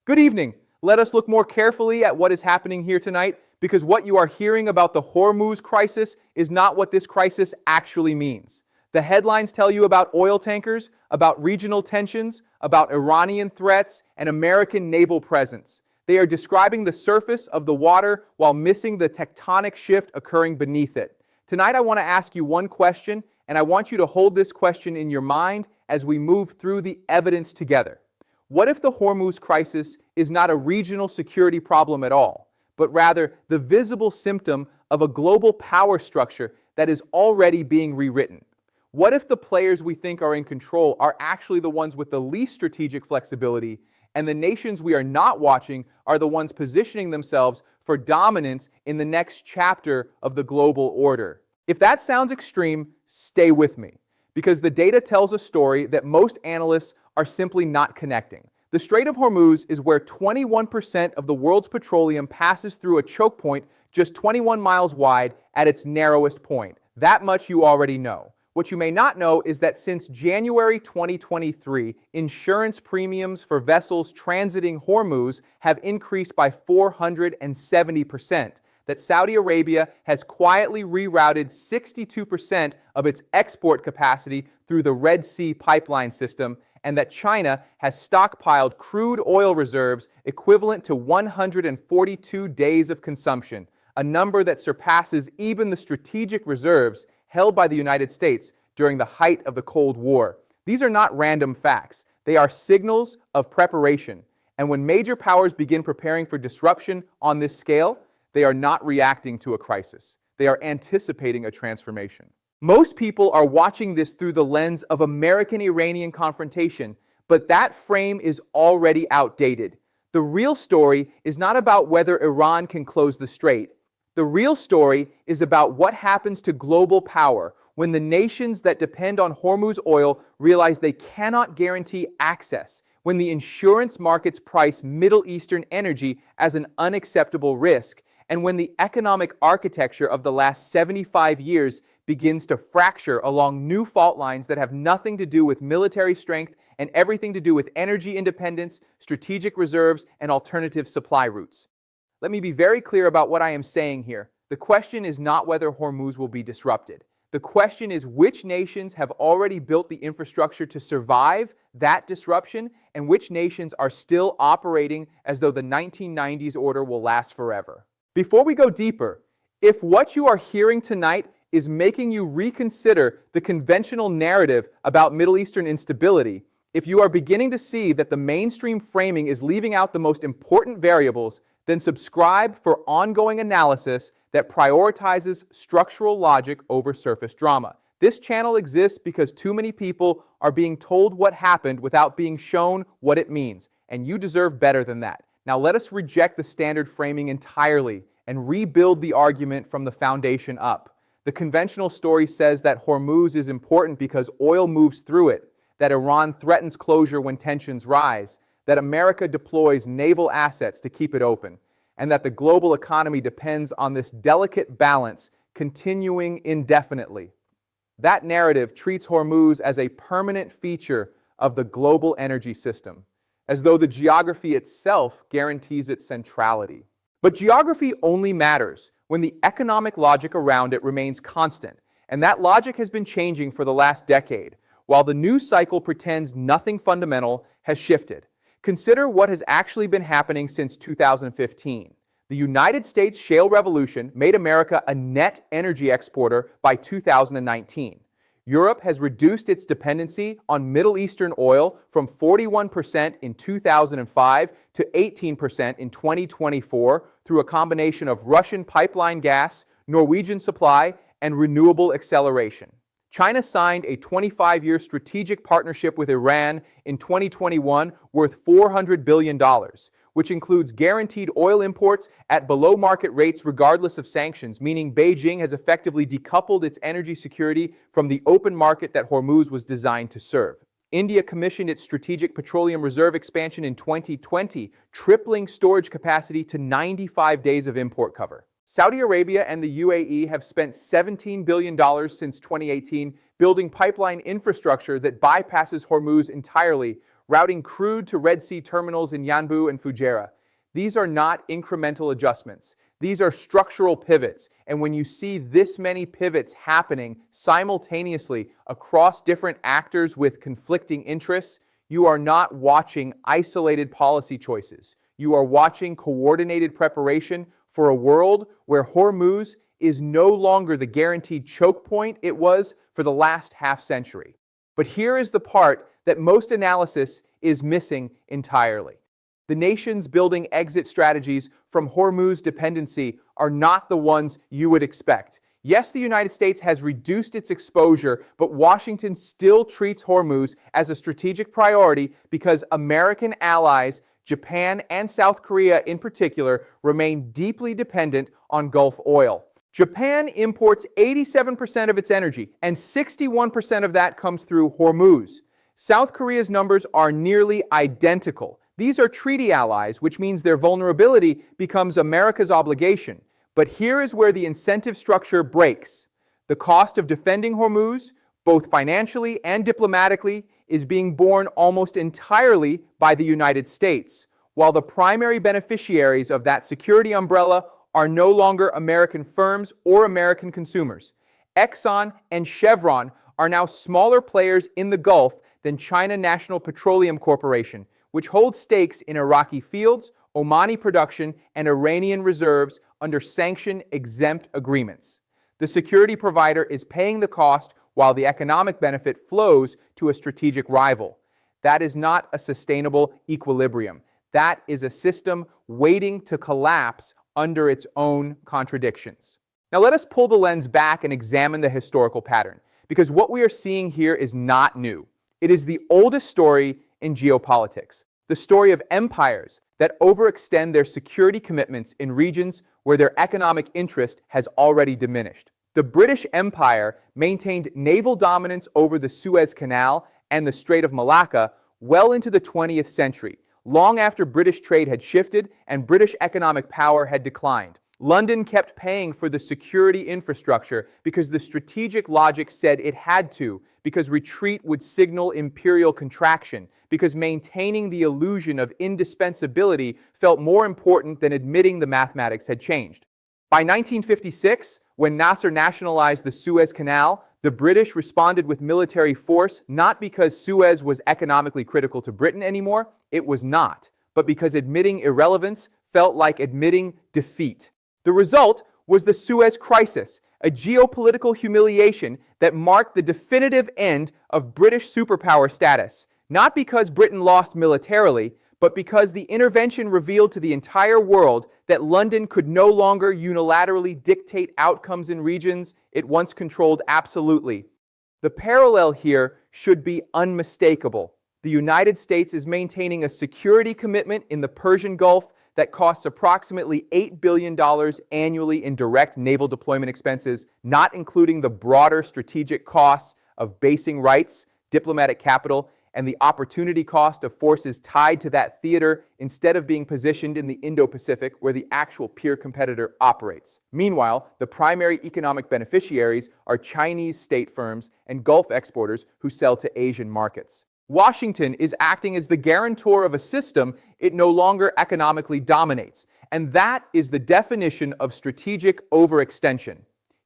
Good evening. Let us look more carefully at what is happening here tonight, because what you are hearing about the Hormuz crisis is not what this crisis actually means. The headlines tell you about oil tankers, about regional tensions, about Iranian threats, and American naval presence. They are describing the surface of the water while missing the tectonic shift occurring beneath it. Tonight I want to ask you one question, and I want you to hold this question in your mind as we move through the evidence together. What if the Hormuz crisis is not a regional security problem at all, but rather the visible symptom of a global power structure that is already being rewritten? What if the players we think are in control are actually the ones with the least strategic flexibility, and the nations we are not watching are the ones positioning themselves for dominance in the next chapter of the global order? If that sounds extreme, stay with me, because the data tells a story that most analysts are simply not connecting. The Strait of Hormuz is where 21% of the world's petroleum passes through a choke point just 21 miles wide at its narrowest point. That much you already know. What you may not know is that since January 2023, insurance premiums for vessels transiting Hormuz have increased by 470%. That Saudi Arabia has quietly rerouted 62% of its export capacity through the Red Sea pipeline system, and that China has stockpiled crude oil reserves equivalent to 142 days of consumption, a number that surpasses even the strategic reserves held by the United States during the height of the Cold War. These are not random facts. They are signals of preparation. And when major powers begin preparing for disruption on this scale, they are not reacting to a crisis. They are anticipating a transformation. Most people are watching this through the lens of American-Iranian confrontation, but that frame is already outdated. The real story is not about whether Iran can close the strait. The real story is about what happens to global power when the nations that depend on Hormuz oil realize they cannot guarantee access, when the insurance markets price Middle Eastern energy as an unacceptable risk, and when the economic architecture of the last 75 years begins to fracture along new fault lines that have nothing to do with military strength and everything to do with energy independence, strategic reserves, and alternative supply routes. Let me be very clear about what I am saying here. The question is not whether Hormuz will be disrupted. The question is which nations have already built the infrastructure to survive that disruption, and which nations are still operating as though the 1990s order will last forever. Before we go deeper, if what you are hearing tonight is making you reconsider the conventional narrative about Middle Eastern instability, if you are beginning to see that the mainstream framing is leaving out the most important variables, then subscribe for ongoing analysis that prioritizes structural logic over surface drama. This channel exists because too many people are being told what happened without being shown what it means, and you deserve better than that. Now let us reject the standard framing entirely and rebuild the argument from the foundation up. The conventional story says that Hormuz is important because oil moves through it, that Iran threatens closure when tensions rise, that America deploys naval assets to keep it open, and that the global economy depends on this delicate balance continuing indefinitely. That narrative treats Hormuz as a permanent feature of the global energy system, as though the geography itself guarantees its centrality. But geography only matters when the economic logic around it remains constant, and that logic has been changing for the last decade, while the news cycle pretends nothing fundamental has shifted. Consider what has actually been happening since 2015. The United States shale revolution made America a net energy exporter by 2019. Europe has reduced its dependency on Middle Eastern oil from 41% in 2005 to 18% in 2024 through a combination of Russian pipeline gas, Norwegian supply, and renewable acceleration. China signed a 25-year strategic partnership with Iran in 2021 worth $400 billion, which includes guaranteed oil imports at below-market rates regardless of sanctions, meaning Beijing has effectively decoupled its energy security from the open market that Hormuz was designed to serve. India commissioned its strategic petroleum reserve expansion in 2020, tripling storage capacity to 95 days of import cover. Saudi Arabia and the UAE have spent $17 billion since 2018 building pipeline infrastructure that bypasses Hormuz entirely, routing crude to Red Sea terminals in Yanbu and Fujairah. These are not incremental adjustments. These are structural pivots. And when you see this many pivots happening simultaneously across different actors with conflicting interests, you are not watching isolated policy choices. You are watching coordinated preparation for a world where Hormuz is no longer the guaranteed choke point it was for the last half century. But here is the part that most analysis is missing entirely. The nations building exit strategies from Hormuz dependency are not the ones you would expect. Yes, the United States has reduced its exposure, but Washington still treats Hormuz as a strategic priority because American allies, Japan and South Korea in particular, remain deeply dependent on Gulf oil. Japan imports 87% of its energy, and 61% of that comes through Hormuz. South Korea's numbers are nearly identical. These are treaty allies, which means their vulnerability becomes America's obligation. But here is where the incentive structure breaks. The cost of defending Hormuz, both financially and diplomatically, is being borne almost entirely by the United States, while the primary beneficiaries of that security umbrella are no longer American firms or American consumers. Exxon and Chevron are now smaller players in the Gulf than China National Petroleum Corporation, which holds stakes in Iraqi fields, Omani production, and Iranian reserves under sanction-exempt agreements. The security provider is paying the cost while the economic benefit flows to a strategic rival. That is not a sustainable equilibrium. That is a system waiting to collapse under its own contradictions. Now let us pull the lens back and examine the historical pattern, because what we are seeing here is not new. It is the oldest story in geopolitics, the story of empires that overextend their security commitments in regions where their economic interest has already diminished. The British Empire maintained naval dominance over the Suez Canal and the Strait of Malacca well into the 20th century, long after British trade had shifted and British economic power had declined. London kept paying for the security infrastructure because the strategic logic said it had to, because retreat would signal imperial contraction, because maintaining the illusion of indispensability felt more important than admitting the mathematics had changed. By 1956, when Nasser nationalized the Suez Canal, the British responded with military force not because Suez was economically critical to Britain anymore, it was not, but because admitting irrelevance felt like admitting defeat. The result was the Suez Crisis, a geopolitical humiliation that marked the definitive end of British superpower status, not because Britain lost militarily, but because the intervention revealed to the entire world that London could no longer unilaterally dictate outcomes in regions it once controlled absolutely. The parallel here should be unmistakable. The United States is maintaining a security commitment in the Persian Gulf that costs approximately $8 billion annually in direct naval deployment expenses, not including the broader strategic costs of basing rights, diplomatic capital, and the opportunity cost of forces tied to that theater instead of being positioned in the Indo-Pacific where the actual peer competitor operates. Meanwhile, the primary economic beneficiaries are Chinese state firms and Gulf exporters who sell to Asian markets. Washington is acting as the guarantor of a system it no longer economically dominates, and that is the definition of strategic overextension.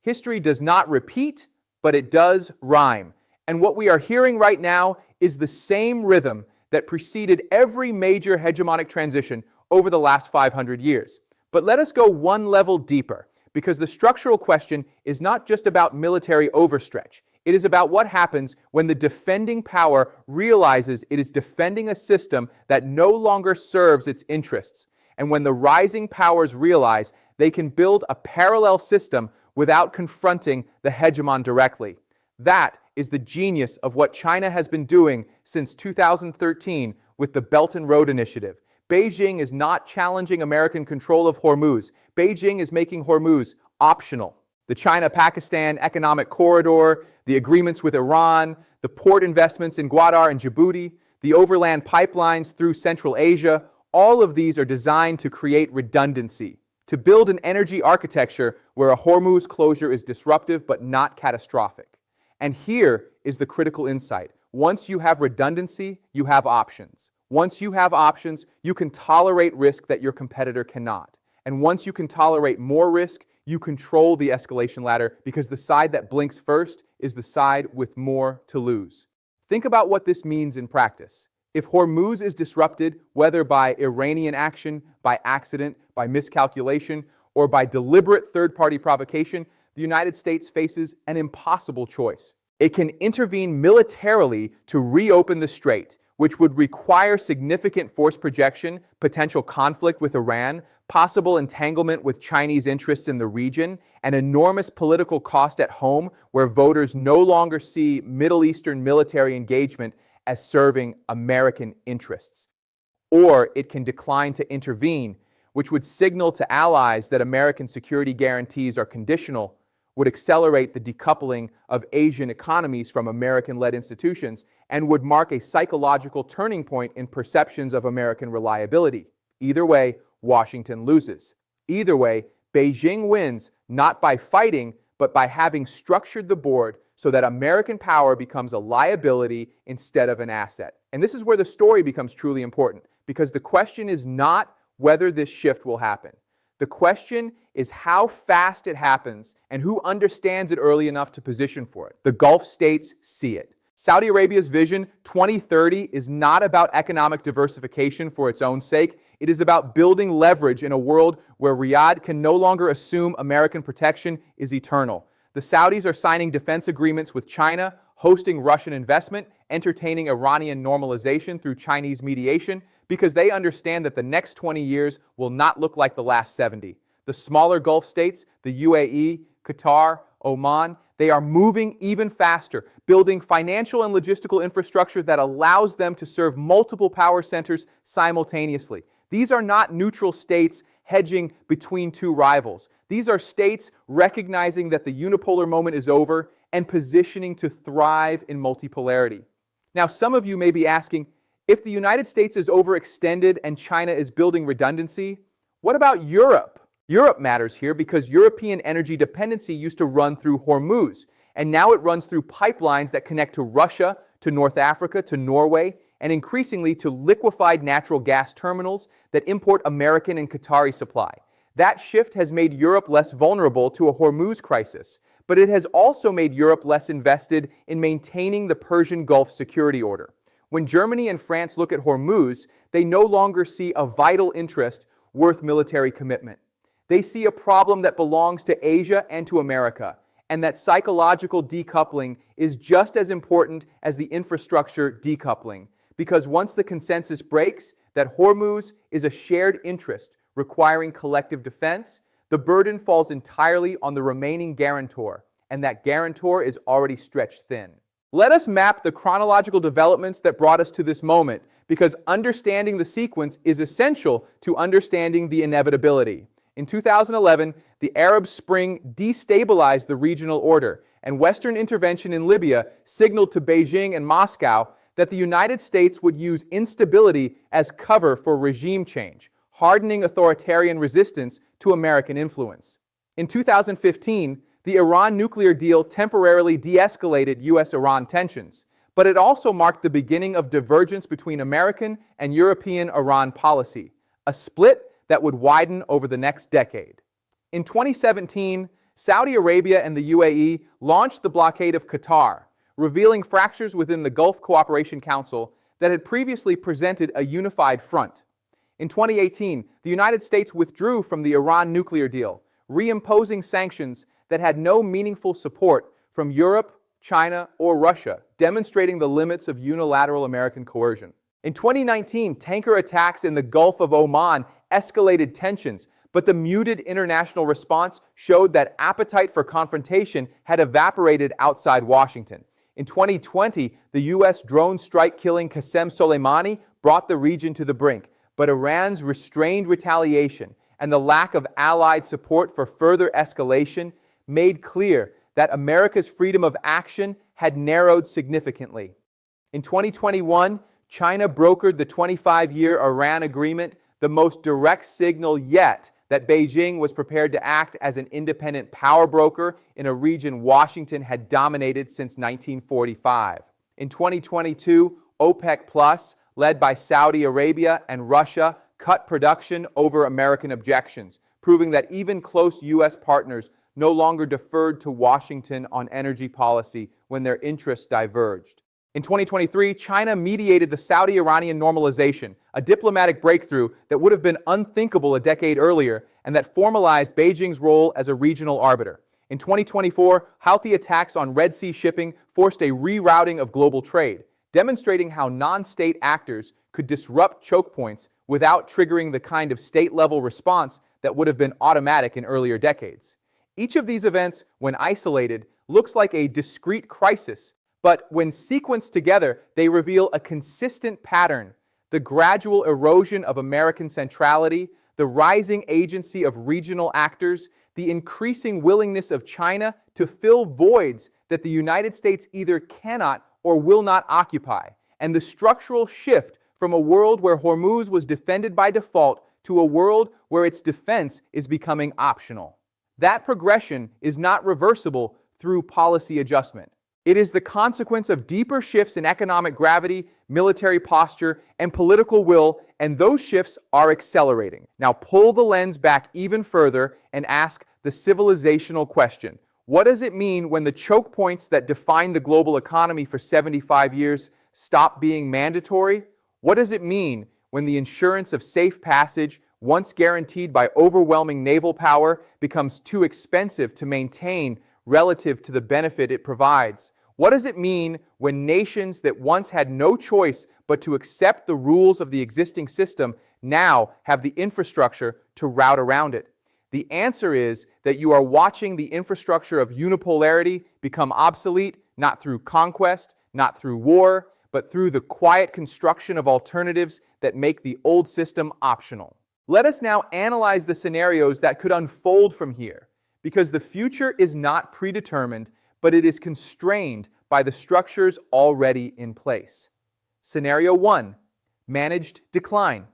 History does not repeat, but it does rhyme. And what we are hearing right now is the same rhythm that preceded every major hegemonic transition over the last 500 years. But let us go one level deeper, because the structural question is not just about military overstretch. It is about what happens when the defending power realizes it is defending a system that no longer serves its interests, and when the rising powers realize they can build a parallel system without confronting the hegemon directly. That is the genius of what China has been doing since 2013 with the Belt and Road Initiative. Beijing is not challenging American control of Hormuz. Beijing is making Hormuz optional. The China-Pakistan economic corridor, the agreements with Iran, the port investments in Gwadar and Djibouti, the overland pipelines through Central Asia, all of these are designed to create redundancy, to build an energy architecture where a Hormuz closure is disruptive but not catastrophic. And here is the critical insight. Once you have redundancy, you have options. Once you have options, you can tolerate risk that your competitor cannot. And once you can tolerate more risk, you control the escalation ladder because the side that blinks first is the side with more to lose. Think about what this means in practice. If Hormuz is disrupted, whether by Iranian action, by accident, by miscalculation, or by deliberate third-party provocation, the United States faces an impossible choice. It can intervene militarily to reopen the strait, which would require significant force projection, potential conflict with Iran, possible entanglement with Chinese interests in the region, and enormous political cost at home where voters no longer see Middle Eastern military engagement as serving American interests. Or it can decline to intervene, which would signal to allies that American security guarantees are conditional, would accelerate the decoupling of Asian economies from American-led institutions, and would mark a psychological turning point in perceptions of American reliability. Either way, Washington loses. Either way, Beijing wins not by fighting, but by having structured the board so that American power becomes a liability instead of an asset. And this is where the story becomes truly important, because the question is not whether this shift will happen. The question is how fast it happens and who understands it early enough to position for it. The Gulf states see it. Saudi Arabia's vision 2030 is not about economic diversification for its own sake. It is about building leverage in a world where Riyadh can no longer assume American protection is eternal. The Saudis are signing defense agreements with China, hosting Russian investment, entertaining Iranian normalization through Chinese mediation, because they understand that the next 20 years will not look like the last 70. The smaller Gulf states, the UAE, Qatar, Oman, they are moving even faster, building financial and logistical infrastructure that allows them to serve multiple power centers simultaneously. These are not neutral states hedging between two rivals. These are states recognizing that the unipolar moment is over and positioning to thrive in multipolarity. Now, some of you may be asking, if the United States is overextended and China is building redundancy, what about Europe? Europe matters here because European energy dependency used to run through Hormuz, and now it runs through pipelines that connect to Russia, to North Africa, to Norway, and increasingly to liquefied natural gas terminals that import American and Qatari supply. That shift has made Europe less vulnerable to a Hormuz crisis, but it has also made Europe less invested in maintaining the Persian Gulf security order. When Germany and France look at Hormuz, they no longer see a vital interest worth military commitment. They see a problem that belongs to Asia and to America, and that psychological decoupling is just as important as the infrastructure decoupling, because once the consensus breaks that Hormuz is a shared interest requiring collective defense, the burden falls entirely on the remaining guarantor, and that guarantor is already stretched thin. Let us map the chronological developments that brought us to this moment, because understanding the sequence is essential to understanding the inevitability. In 2011, the Arab Spring destabilized the regional order, and Western intervention in Libya signaled to Beijing and Moscow that the United States would use instability as cover for regime change, hardening authoritarian resistance to American influence. In 2015, the Iran nuclear deal temporarily de-escalated U.S.-Iran tensions, but it also marked the beginning of divergence between American and European Iran policy, a split that would widen over the next decade. In 2017, Saudi Arabia and the UAE launched the blockade of Qatar, revealing fractures within the Gulf Cooperation Council that had previously presented a unified front. In 2018, the United States withdrew from the Iran nuclear deal, reimposing sanctions that had no meaningful support from Europe, China, or Russia, demonstrating the limits of unilateral American coercion. In 2019, tanker attacks in the Gulf of Oman escalated tensions, but the muted international response showed that appetite for confrontation had evaporated outside Washington. In 2020, the U.S. drone strike killing Qasem Soleimani brought the region to the brink, but Iran's restrained retaliation and the lack of allied support for further escalation made clear that America's freedom of action had narrowed significantly. In 2021, China brokered the 25-year Iran agreement, the most direct signal yet that Beijing was prepared to act as an independent power broker in a region Washington had dominated since 1945. In 2022, OPEC Plus, led by Saudi Arabia and Russia, cut production over American objections, proving that even close U.S. partners no longer deferred to Washington on energy policy when their interests diverged. In 2023, China mediated the Saudi-Iranian normalization, a diplomatic breakthrough that would have been unthinkable a decade earlier and that formalized Beijing's role as a regional arbiter. In 2024, Houthi attacks on Red Sea shipping forced a rerouting of global trade, demonstrating how non-state actors could disrupt choke points without triggering the kind of state-level response that would have been automatic in earlier decades. Each of these events, when isolated, looks like a discrete crisis, but when sequenced together, they reveal a consistent pattern: the gradual erosion of American centrality, the rising agency of regional actors, the increasing willingness of China to fill voids that the United States either cannot or will not occupy, and the structural shift from a world where Hormuz was defended by default to a world where its defense is becoming optional. That progression is not reversible through policy adjustment. It is the consequence of deeper shifts in economic gravity, military posture, and political will, and those shifts are accelerating. Now pull the lens back even further and ask the civilizational question. What does it mean when the choke points that define the global economy for 75 years stop being mandatory? What does it mean when the insurance of safe passage, once guaranteed by overwhelming naval power, becomes too expensive to maintain relative to the benefit it provides? What does it mean when nations that once had no choice but to accept the rules of the existing system now have the infrastructure to route around it? The answer is that you are watching the infrastructure of unipolarity become obsolete, not through conquest, not through war, but through the quiet construction of alternatives that make the old system optional. Let us now analyze the scenarios that could unfold from here, because the future is not predetermined, but it is constrained by the structures already in place. Scenario 1, managed decline.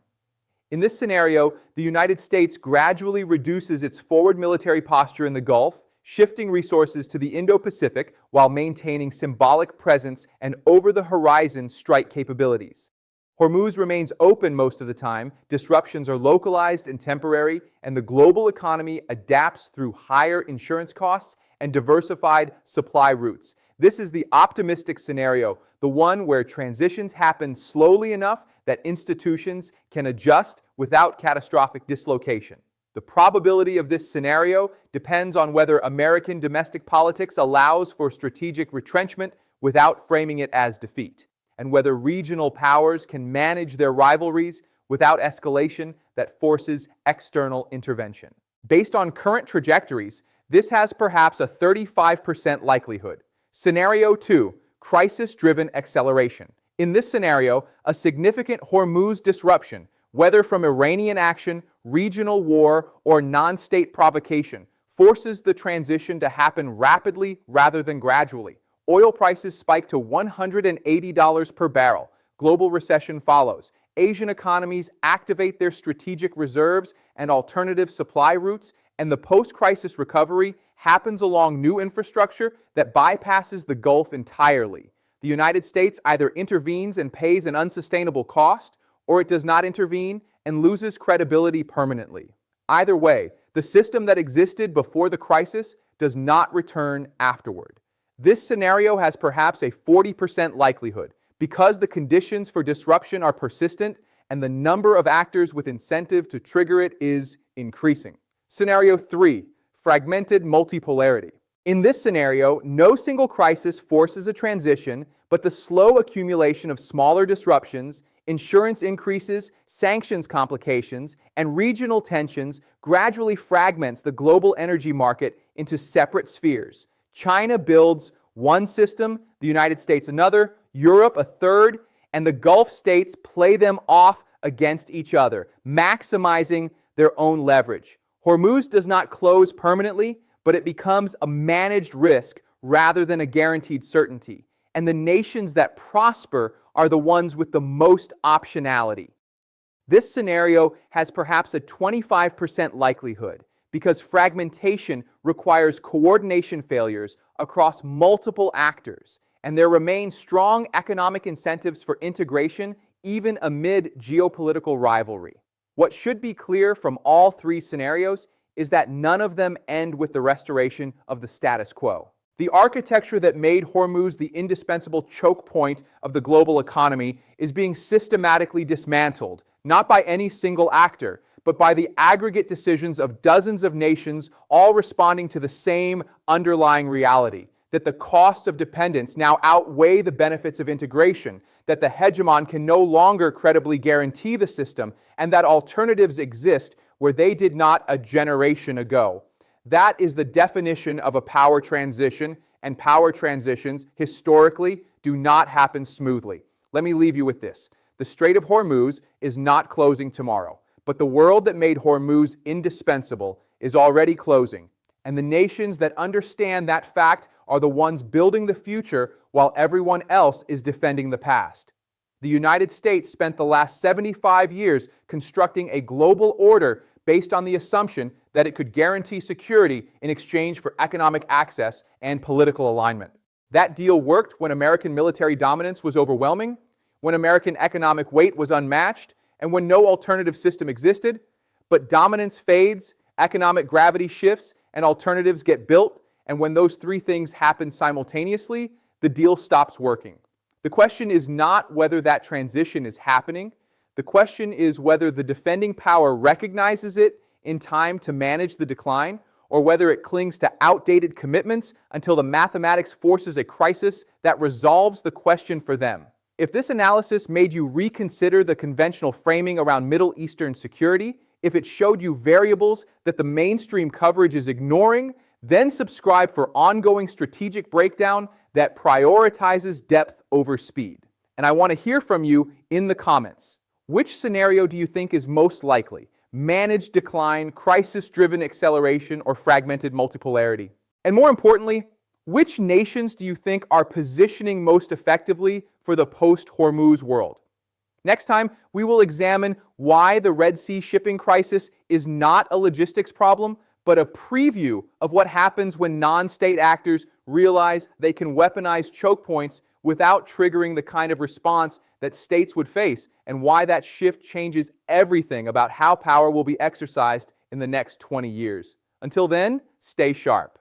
In this scenario, the United States gradually reduces its forward military posture in the Gulf, shifting resources to the Indo-Pacific while maintaining symbolic presence and over-the-horizon strike capabilities. Hormuz remains open most of the time, disruptions are localized and temporary, and the global economy adapts through higher insurance costs and diversified supply routes. This is the optimistic scenario, the one where transitions happen slowly enough that institutions can adjust without catastrophic dislocation. The probability of this scenario depends on whether American domestic politics allows for strategic retrenchment without framing it as defeat, and whether regional powers can manage their rivalries without escalation that forces external intervention. Based on current trajectories, this has perhaps a 35% likelihood. Scenario 2, crisis-driven acceleration. In this scenario, a significant Hormuz disruption, whether from Iranian action, regional war, or non-state provocation, forces the transition to happen rapidly rather than gradually. Oil prices spike to $180 per barrel. Global recession follows. Asian economies activate their strategic reserves and alternative supply routes, and the post-crisis recovery happens along new infrastructure that bypasses the Gulf entirely. The United States either intervenes and pays an unsustainable cost, or it does not intervene and loses credibility permanently. Either way, the system that existed before the crisis does not return afterward. This scenario has perhaps a 40% likelihood because the conditions for disruption are persistent and the number of actors with incentive to trigger it is increasing. Scenario 3, fragmented multipolarity. In this scenario, no single crisis forces a transition, but the slow accumulation of smaller disruptions, insurance increases, sanctions complications, and regional tensions gradually fragments the global energy market into separate spheres. China builds one system, the United States another, Europe a third, and the Gulf states play them off against each other, maximizing their own leverage. Hormuz does not close permanently, but it becomes a managed risk rather than a guaranteed certainty. And the nations that prosper are the ones with the most optionality. This scenario has perhaps a 25% likelihood because fragmentation requires coordination failures across multiple actors, and there remain strong economic incentives for integration even amid geopolitical rivalry. What should be clear from all three scenarios is that none of them end with the restoration of the status quo. The architecture that made Hormuz the indispensable choke point of the global economy is being systematically dismantled, not by any single actor, but by the aggregate decisions of dozens of nations, all responding to the same underlying reality: that the costs of dependence now outweigh the benefits of integration, that the hegemon can no longer credibly guarantee the system, and that alternatives exist where they did not a generation ago. That is the definition of a power transition, and power transitions, historically, do not happen smoothly. Let me leave you with this. The Strait of Hormuz is not closing tomorrow, but the world that made Hormuz indispensable is already closing, and the nations that understand that fact are the ones building the future while everyone else is defending the past. The United States spent the last 75 years constructing a global order based on the assumption that it could guarantee security in exchange for economic access and political alignment. That deal worked when American military dominance was overwhelming, when American economic weight was unmatched, and when no alternative system existed. But dominance fades, economic gravity shifts, and alternatives get built, and when those three things happen simultaneously, the deal stops working. The question is not whether that transition is happening. The question is whether the defending power recognizes it in time to manage the decline, or whether it clings to outdated commitments until the mathematics forces a crisis that resolves the question for them. If this analysis made you reconsider the conventional framing around Middle Eastern security, if it showed you variables that the mainstream coverage is ignoring, then subscribe for ongoing strategic breakdown that prioritizes depth over speed. And I want to hear from you in the comments. Which scenario do you think is most likely? Managed decline, crisis-driven acceleration, or fragmented multipolarity? And more importantly, which nations do you think are positioning most effectively for the post-Hormuz world? Next time, we will examine why the Red Sea shipping crisis is not a logistics problem, but a preview of what happens when non-state actors realize they can weaponize choke points without triggering the kind of response that states would face, and why that shift changes everything about how power will be exercised in the next 20 years. Until then, stay sharp.